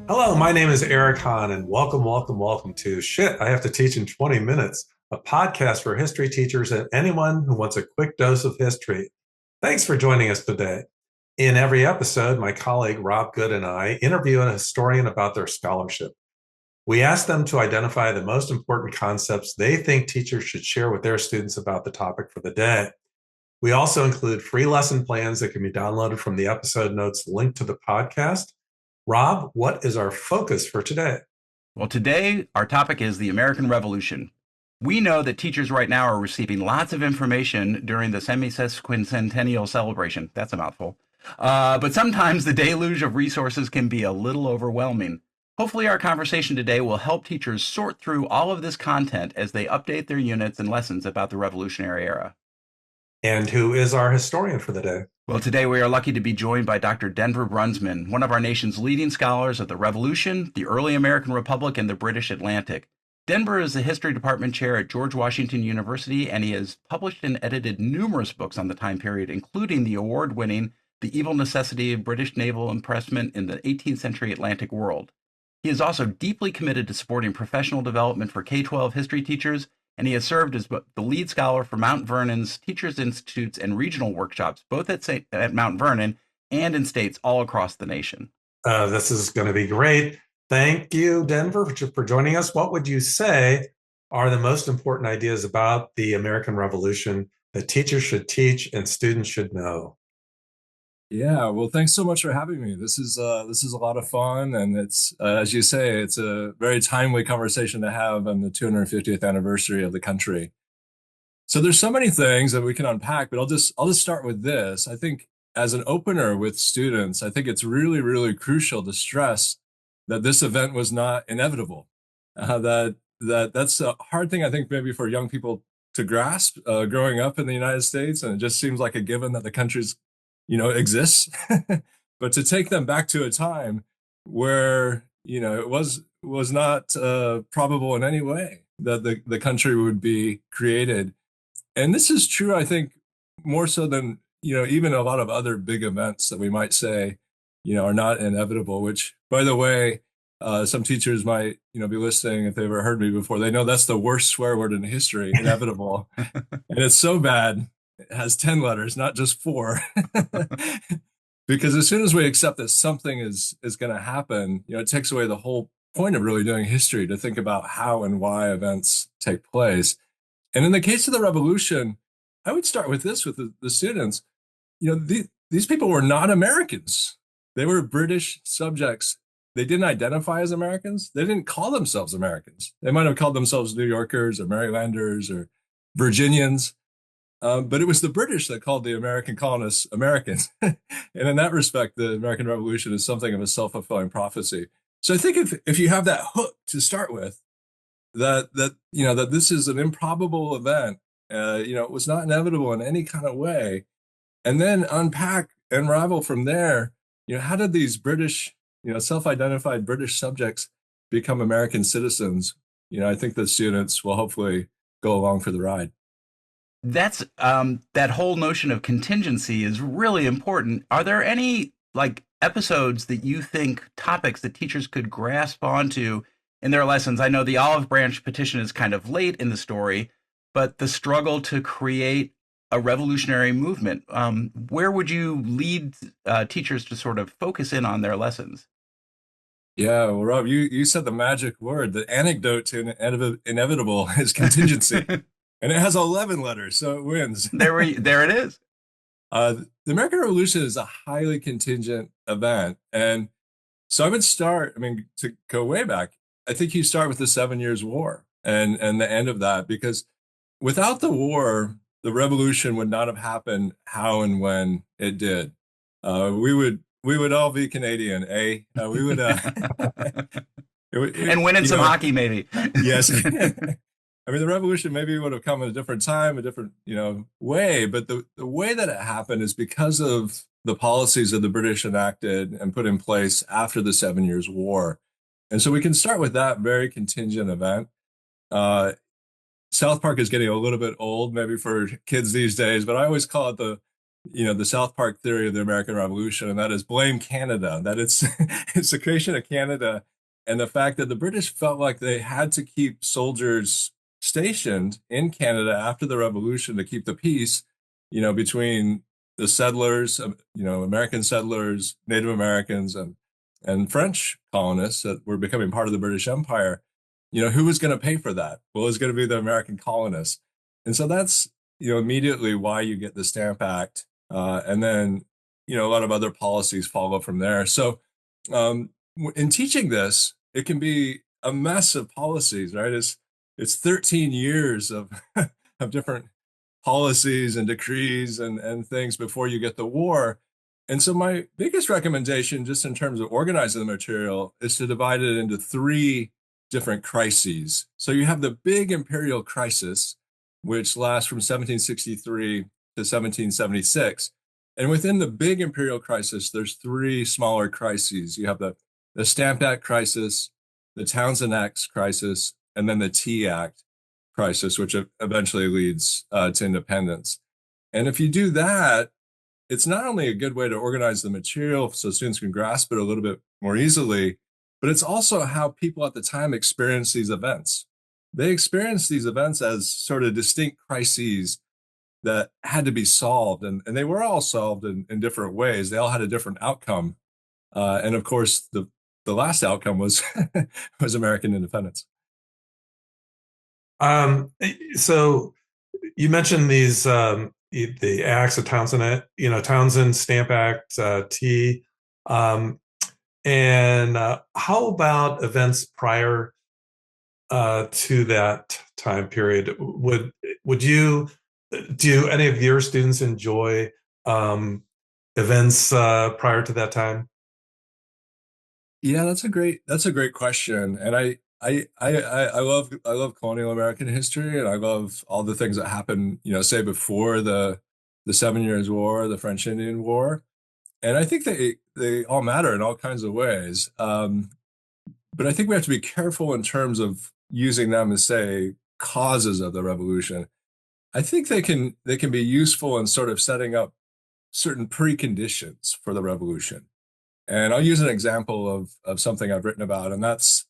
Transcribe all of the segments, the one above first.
Hello, my name is Eric Hahn, and welcome to Shit, I Have to Teach in 20 Minutes, a podcast for history teachers and anyone who wants a quick dose of history. Thanks for joining us today. In every episode, my colleague Rob Good and I interview a historian about their scholarship. We ask them to identify the most important concepts they think teachers should share with their students about the topic for the day. We also include free lesson plans that can be downloaded from the episode notes linked to the podcast. Rob, what is our focus for today? Well, today our topic is the American Revolution. We know that teachers right now are receiving lots of information during the semi-sesquicentennial celebration. That's a mouthful. But sometimes the deluge of resources can be a little overwhelming. Hopefully, our conversation today will help teachers sort through all of this content as they update their units and lessons about the Revolutionary era. And who is our historian for the day? Well, today we are lucky to be joined by Dr. Denver Brunsman, one of our nation's leading scholars of the Revolution, the early American Republic, and the British Atlantic. Denver is the History Department chair at George Washington University, and he has published and edited numerous books on the time period, including the award-winning The Evil Necessity of British Naval Impressment in the 18th Century Atlantic World. He is also deeply committed to supporting professional development for K-12 history teachers, and he has served as the lead scholar for Mount Vernon's Teachers Institutes and regional workshops, both at Mount Vernon and in states all across the nation. This is going to be great. Thank you, Denver, for joining us. What would you say are the most important ideas about the American Revolution that teachers should teach and students should know? Yeah, well, thanks so much for having me. This is a lot of fun, and it's as you say, it's a very timely conversation to have on the 250th anniversary of the country. So there's so many things that we can unpack, but I'll just start with this. I think as an opener with students, I think it's really crucial to stress that this event was not inevitable. That's a hard thing I think maybe for young people to grasp growing up in the United States, and it just seems like a given that the country's exists. But to take them back to a time where it was not probable in any way that the country would be created. And this is true, I think, more so than even a lot of other big events that we might say are not inevitable, which, by the way, some teachers might be listening. If they've ever heard me before, they know that's the worst swear word in history, inevitable. And it's so bad it has 10 letters, not just 4. Because as soon as we accept that something is going to happen, it takes away the whole point of really doing history, to think about how and why events take place. And in the case of the revolution, I would start with this with the students. These people were not Americans. They were British subjects. They didn't identify as Americans. They didn't call themselves Americans. They might have called themselves New Yorkers or Marylanders or Virginians. But it was the British that called the American colonists Americans. And in that respect, the American Revolution is something of a self-fulfilling prophecy. So I think if you have that hook to start with, that this is an improbable event, it was not inevitable in any kind of way, and then unpack and unravel from there, how did these British, self-identified British subjects become American citizens? I think the students will hopefully go along for the ride. That's that whole notion of contingency is really important. Are there any episodes that you think, topics that teachers could grasp onto in their lessons? I know the Olive Branch petition is kind of late in the story, but the struggle to create a revolutionary movement, where would you lead teachers to sort of focus in on their lessons? Yeah, well, Rob, you said the magic word. The anecdote to inevitable is contingency. And it has 11 letters, so it wins. There it is. The American Revolution is a highly contingent event. And so I would start, to go way back, I think you start with the 7 Years' War and the end of that, because without the war, the revolution would not have happened how and when it did. We would all be Canadian, eh? We would, and winning some hockey, maybe. Yes. The revolution maybe would have come at a different time, a different, way, but the way that it happened is because of the policies that the British enacted and put in place after the 7 Years' War. And so we can start with that very contingent event. South Park is getting a little bit old, maybe for kids these days, but I always call it the South Park theory of the American Revolution, and that is blame Canada. That it's it's the creation of Canada and the fact that the British felt like they had to keep soldiers stationed in Canada after the Revolution to keep the peace, between the settlers, American settlers, Native Americans, and French colonists that were becoming part of the British Empire. Who was going to pay for that? Well, it was going to be the American colonists. And so that's, immediately why you get the Stamp Act. And then, a lot of other policies follow from there. So in teaching this, it can be a mess of policies, right? It's 13 years of, of different policies and decrees and things before you get the war. And so my biggest recommendation, just in terms of organizing the material, is to divide it into three different crises. So you have the big imperial crisis, which lasts from 1763 to 1776. And within the big imperial crisis, there's three smaller crises. You have the Stamp Act crisis, the Townshend Acts crisis, and then the Tea Act crisis, which eventually leads to independence. And if you do that, it's not only a good way to organize the material so students can grasp it a little bit more easily, but it's also how people at the time experience these events. They experience these events as sort of distinct crises that had to be solved, and they were all solved in different ways. They all had a different outcome. And of course, the last outcome was was American independence. So you mentioned these the acts of Townsend, Townsend, Stamp Act, T, and how about events prior to that time period? Do any of your students enjoy events prior to that time? Yeah, that's a great question, and I love colonial American history, and I love all the things that happened, say before the 7 Years' War, the French Indian War, and I think they all matter in all kinds of ways. But I think we have to be careful in terms of using them as, say, causes of the revolution. I think they can be useful in sort of setting up certain preconditions for the revolution. And I'll use an example of something I've written about, and that's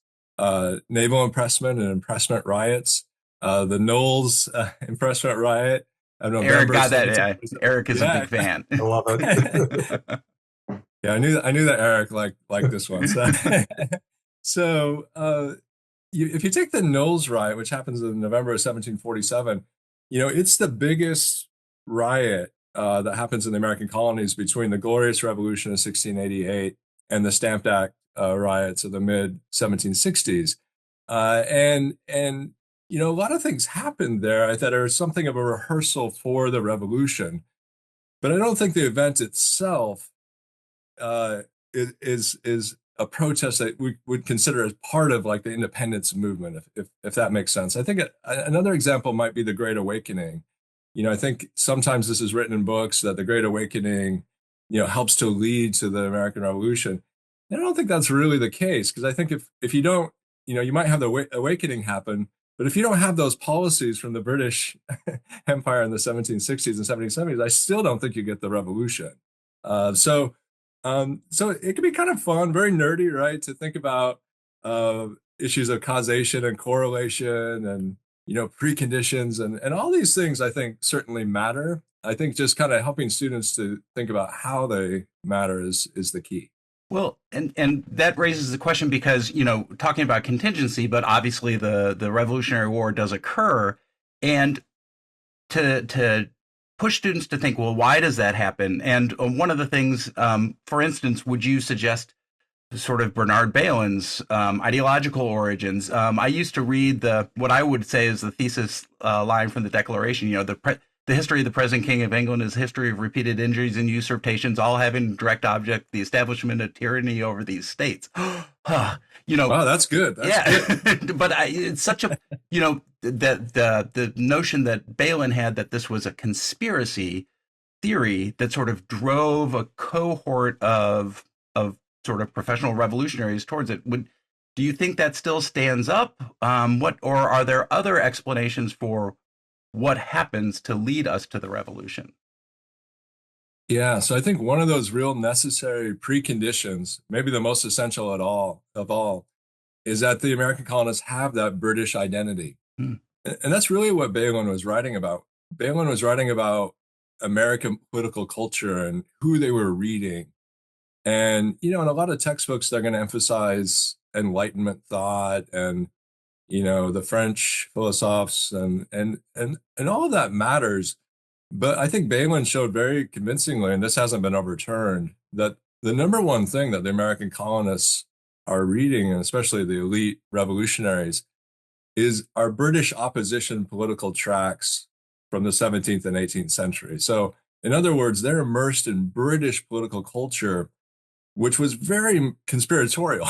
naval impressment and impressment riots. The Knowles impressment riot of November. Eric got that. Yeah. Eric is a big fan. I love it. Yeah, I knew that Eric liked this one. So, if you take the Knowles riot, which happens in November of 1747, it's the biggest riot that happens in the American colonies between the Glorious Revolution of 1688 and the Stamp Act riots of the mid 1760s. And a lot of things happened there that are something of a rehearsal for the revolution. But I don't think the event itself is a protest that we would consider as part of like the independence movement, if that makes sense. I think another example might be the Great Awakening. I think sometimes this is written in books that the Great Awakening, helps to lead to the American Revolution. And I don't think that's really the case, because I think if you don't, you might have the awakening happen, but if you don't have those policies from the British Empire in the 1760s and 1770s, I still don't think you get the revolution. So it can be kind of fun, very nerdy, right, to think about issues of causation and correlation and preconditions and all these things. I think certainly matter. I think just kind of helping students to think about how they matter is the key. Well, and that raises the question because, talking about contingency, but obviously the Revolutionary War does occur, and to push students to think, well, why does that happen? And one of the things, for instance, would you suggest sort of Bernard Bailyn's ideological origins? I used to read what I would say is the thesis line from the Declaration. The history of the present King of England is a history of repeated injuries and usurpations, all having direct object the establishment of tyranny over these states. Wow, that's good. That's good. But it's such a the notion that Bailyn had that this was a conspiracy theory that sort of drove a cohort of sort of professional revolutionaries towards it. Do you think that still stands up? Or are there other explanations for what happens to lead us to the revolution? Yeah, so I think one of those real necessary preconditions, maybe the most essential of all, is that the American colonists have that British identity. Hmm. And that's really what Balin was writing about. Balin was writing about American political culture and who they were reading. And, in a lot of textbooks, they're going to emphasize Enlightenment thought and, the French philosophers and all of that matters. But I think Balin showed very convincingly, and this hasn't been overturned, that the number one thing that the American colonists are reading, and especially the elite revolutionaries, is our British opposition political tracts from the 17th and 18th century. So, in other words, they're immersed in British political culture, which was very conspiratorial.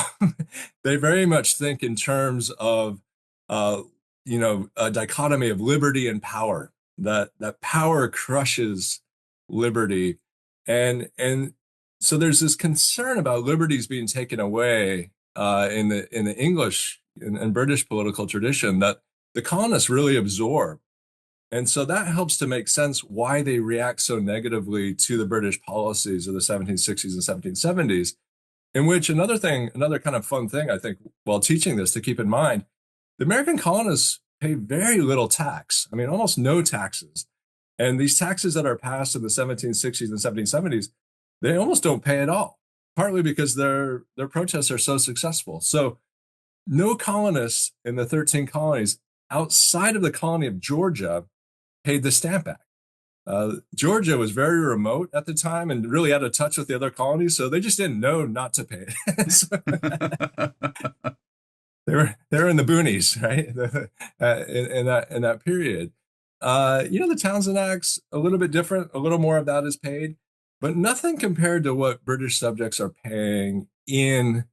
They very much think in terms of, uh, a dichotomy of liberty and power. That power crushes liberty, and so there's this concern about liberties being taken away in the English and British political tradition that the colonists really absorb. And so that helps to make sense why they react so negatively to the British policies of the 1760s and 1770s, in which another kind of fun thing, I think, while teaching this to keep in mind, the American colonists pay very little tax. I mean, almost no taxes. And these taxes that are passed in the 1760s and 1770s, they almost don't pay at all, partly because their protests are so successful. So no colonists in the 13 colonies outside of the colony of Georgia paid the Stamp Act. Georgia was very remote at the time and really out of touch with the other colonies, so they just didn't know not to pay it. So they were in the boonies, right? In that period. The Townshend Acts a little bit different. A little more of that is paid, but nothing compared to what British subjects are paying in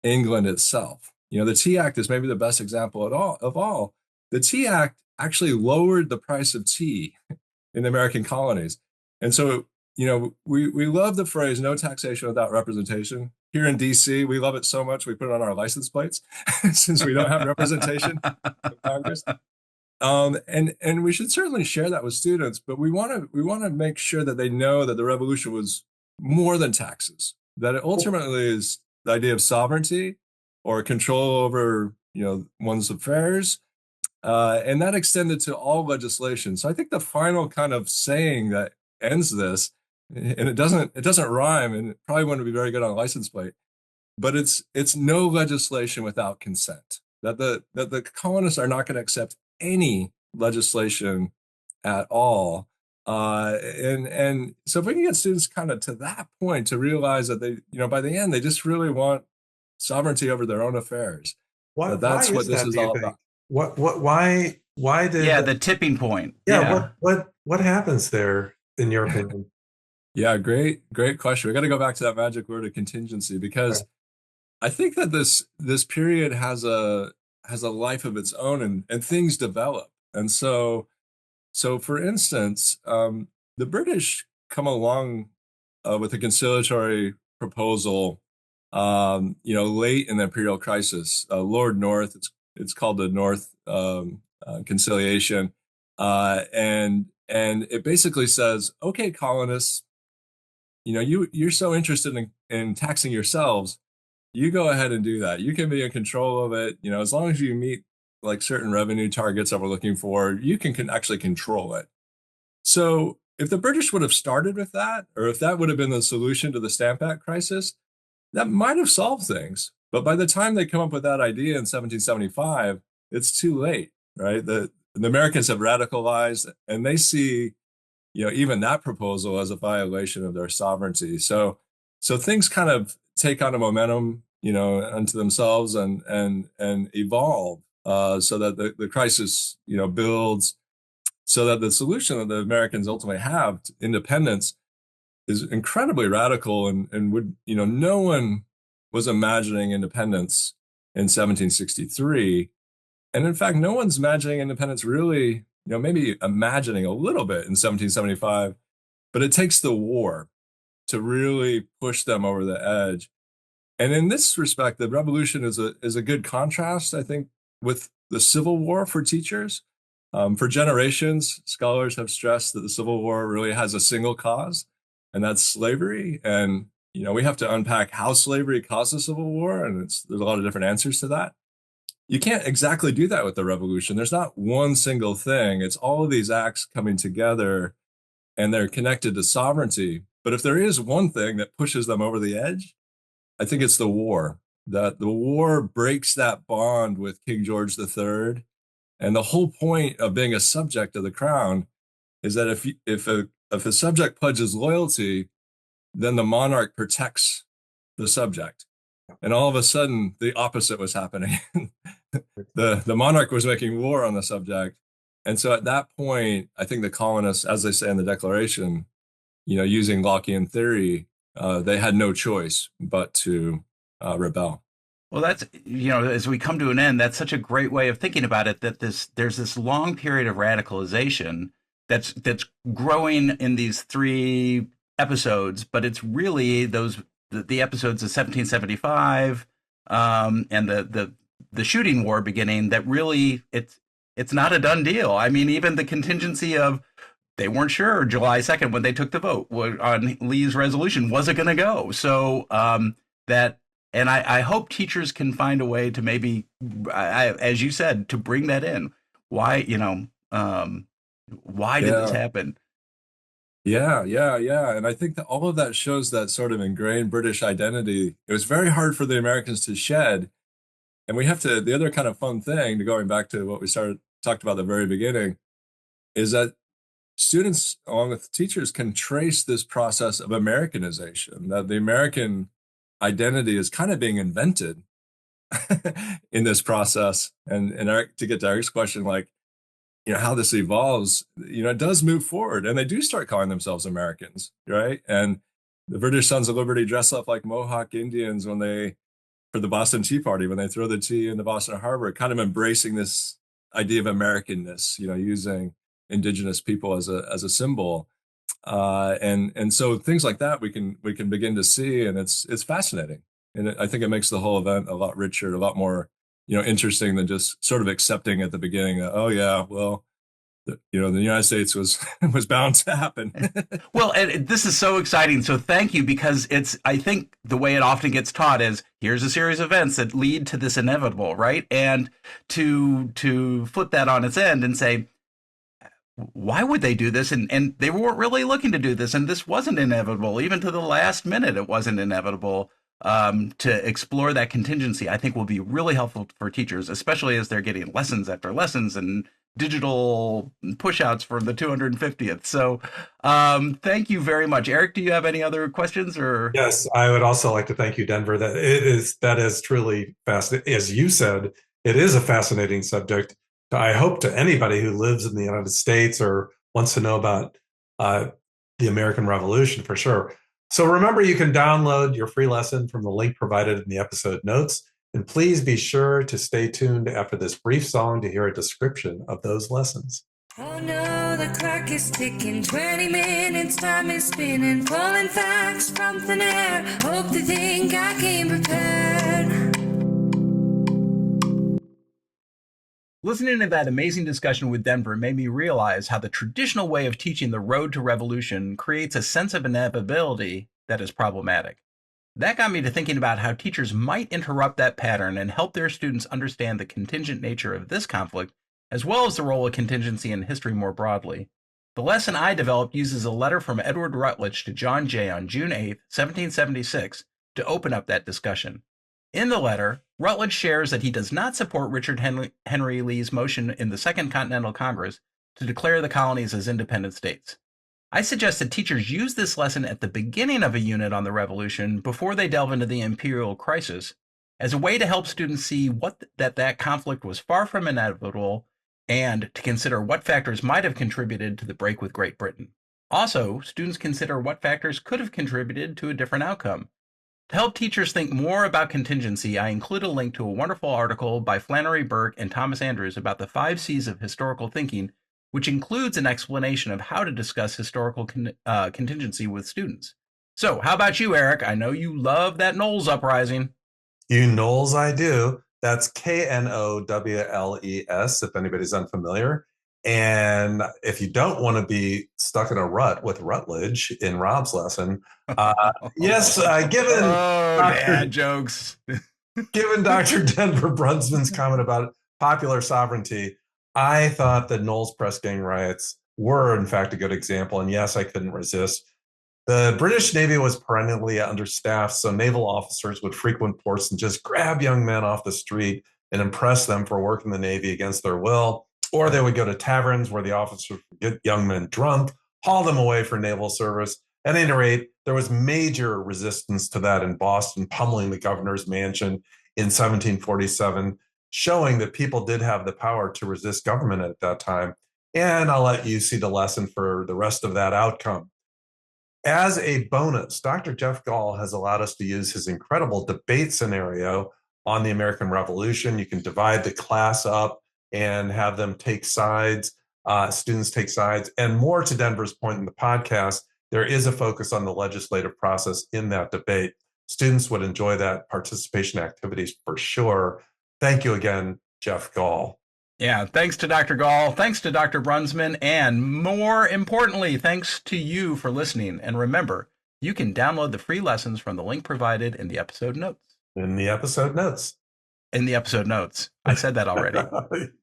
England itself. The Tea Act is maybe the best example of all. The Tea Act actually lowered the price of tea in the American colonies. And so, we love the phrase "no taxation without representation." Here in DC, we love it so much we put it on our license plates since we don't have representation in Congress. And we should certainly share that with students, but we want to make sure that they know that the revolution was more than taxes, that it ultimately is the idea of sovereignty or control over one's affairs, and that extended to all legislation. So I think the final kind of saying that ends this, and it doesn't rhyme, and it probably wouldn't be very good on a license plate, but it's no legislation without consent. That the colonists are not going to accept any legislation at all. And so if we can get students kind of to that point to realize that they, by the end, they just really want sovereignty over their own affairs. Why That's what is this that, is do you all think? about. Why did Yeah, the tipping point. yeah, Yeah. what happens there in your opinion? Yeah, great question. We got to go back to that magic word of contingency, Right. because I think that this period has a life of its own, and things develop. And so for instance, the British come along with a conciliatory proposal, late in the imperial crisis. Lord North, it's called the North Conciliation, and it basically says, okay, colonists, you're so interested in taxing yourselves, you go ahead and do that. You can be in control of it. As long as you meet like certain revenue targets that we're looking for, you can actually control it. So if the British would have started with that, or if that would have been the solution to the Stamp Act crisis, that might have solved things. But by the time they come up with that idea in 1775, it's too late, right? The Americans have radicalized, and they see, even that proposal as a violation of their sovereignty. So things kind of take on a momentum, unto themselves, and evolve, so that the crisis, builds, so that the solution that the Americans ultimately have to independence is incredibly radical, and would, no one was imagining independence in 1763. And in fact, no one's imagining independence really, maybe imagining a little bit in 1775, but it takes the war to really push them over the edge. And in this respect, the revolution is a good contrast, I think, with the Civil War for teachers. For generations, scholars have stressed that the Civil War really has a single cause, and that's slavery. And, we have to unpack how slavery caused the Civil War, and there's a lot of different answers to that. You can't exactly do that with the revolution. There's not one single thing. It's all of these acts coming together, and they're connected to sovereignty. But if there is one thing that pushes them over the edge, I think it's the war. That the war breaks that bond with King George III. And the whole point of being a subject of the crown is that if a subject pledges loyalty, then the monarch protects the subject. And all of a sudden, the opposite was happening. The monarch was making war on the subject. And so at that point, I think the colonists, as they say in the Declaration, using Lockean theory, they had no choice but to rebel. Well, that's, as we come to an end, that's such a great way of thinking about it, that there's this long period of radicalization that's growing in these 3 episodes, but it's really the episodes of 1775 and the shooting war beginning that really it's not a done deal. I mean, even the contingency of they weren't sure July 2nd when they took the vote on Lee's resolution, was it going to go? So and I hope teachers can find a way to maybe, as you said, to bring that in. Why, why did this happen? Yeah. And I think that all of that shows that sort of ingrained British identity. It was very hard for the Americans to shed. And the other kind of fun thing, going back to what we talked about at the very beginning, is that students, along with teachers, can trace this process of Americanization, that the American identity is kind of being invented in this process. And Eric, to get to Eric's question, like, how this evolves, it does move forward, and they do start calling themselves Americans, right? And the British Sons of Liberty dress up like Mohawk Indians for the Boston Tea Party, when they throw the tea in the Boston Harbor, kind of embracing this idea of Americanness, using indigenous people as a symbol. And so things like that we can begin to see, and it's fascinating. And I think it makes the whole event a lot richer, a lot more, interesting than just sort of accepting at the beginning that, oh yeah, well, the United States was bound to happen. Well, and this is so exciting. So thank you, because I think the way it often gets taught is here's a series of events that lead to this inevitable, right? And to flip that on its end and say, why would they do this? And they weren't really looking to do this. And this wasn't inevitable. Even to the last minute, it wasn't inevitable. To explore that contingency, I think will be really helpful for teachers, especially as they're getting lessons after lessons and digital push-outs from the 250th. So thank you very much. Eric, do you have any other questions? Or Yes, I would also like to thank you, Denver. That is truly fascinating. As you said, it is a fascinating subject. I hope to anybody who lives in the United States or wants to know about the American Revolution, for sure. So remember, you can download your free lesson from the link provided in the episode notes. And please be sure to stay tuned after this brief song to hear a description of those lessons. Oh no, the clock is ticking, 20 minutes, time is spinning, pulling facts from thin air, hope to think I came prepared. Listening to that amazing discussion with Denver made me realize how the traditional way of teaching the road to revolution creates a sense of inevitability that is problematic. That got me to thinking about how teachers might interrupt that pattern and help their students understand the contingent nature of this conflict, as well as the role of contingency in history more broadly. The lesson I developed uses a letter from Edward Rutledge to John Jay on June 8, 1776, to open up that discussion. In the letter, Rutledge shares that he does not support Richard Henry Lee's motion in the Second Continental Congress to declare the colonies as independent states. I suggest that teachers use this lesson at the beginning of a unit on the Revolution before they delve into the imperial crisis as a way to help students see that conflict was far from inevitable and to consider what factors might have contributed to the break with Great Britain. Also, students consider what factors could have contributed to a different outcome. To help teachers think more about contingency, I include a link to a wonderful article by Flannery Burke and Thomas Andrews about the 5 C's of historical thinking, which includes an explanation of how to discuss historical contingency with students. So, how about you, Eric? I know you love that Knowles uprising. You Knowles, I do. That's Knowles, if anybody's unfamiliar. And if you don't want to be stuck in a rut with Rutledge in Rob's lesson, yes, given dad jokes. Given Dr. Denver Brunsman's comment about popular sovereignty, I thought the Knowles Press gang riots were, in fact, a good example. And yes, I couldn't resist. The British Navy was perennially understaffed, so naval officers would frequent ports and just grab young men off the street and impress them for working the Navy against their will. Or they would go to taverns where the officers would get young men drunk, haul them away for naval service. At any rate, there was major resistance to that in Boston, pummeling the governor's mansion in 1747, showing that people did have the power to resist government at that time. And I'll let you see the lesson for the rest of that outcome. As a bonus, Dr. Jeff Gall has allowed us to use his incredible debate scenario on the American Revolution. You can divide the class up and have them take sides, students take sides. And more to Denver's point in the podcast, there is a focus on the legislative process in that debate. Students would enjoy that participation activities for sure. Thank you again, Jeff Gall. Yeah, thanks to Dr. Gall, thanks to Dr. Brunsman, and more importantly, thanks to you for listening. And remember, you can download the free lessons from the link provided in the episode notes. In the episode notes. In the episode notes. I said that already.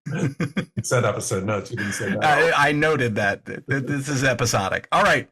You said episode notes. You didn't say that. I noted that. This is episodic. All right.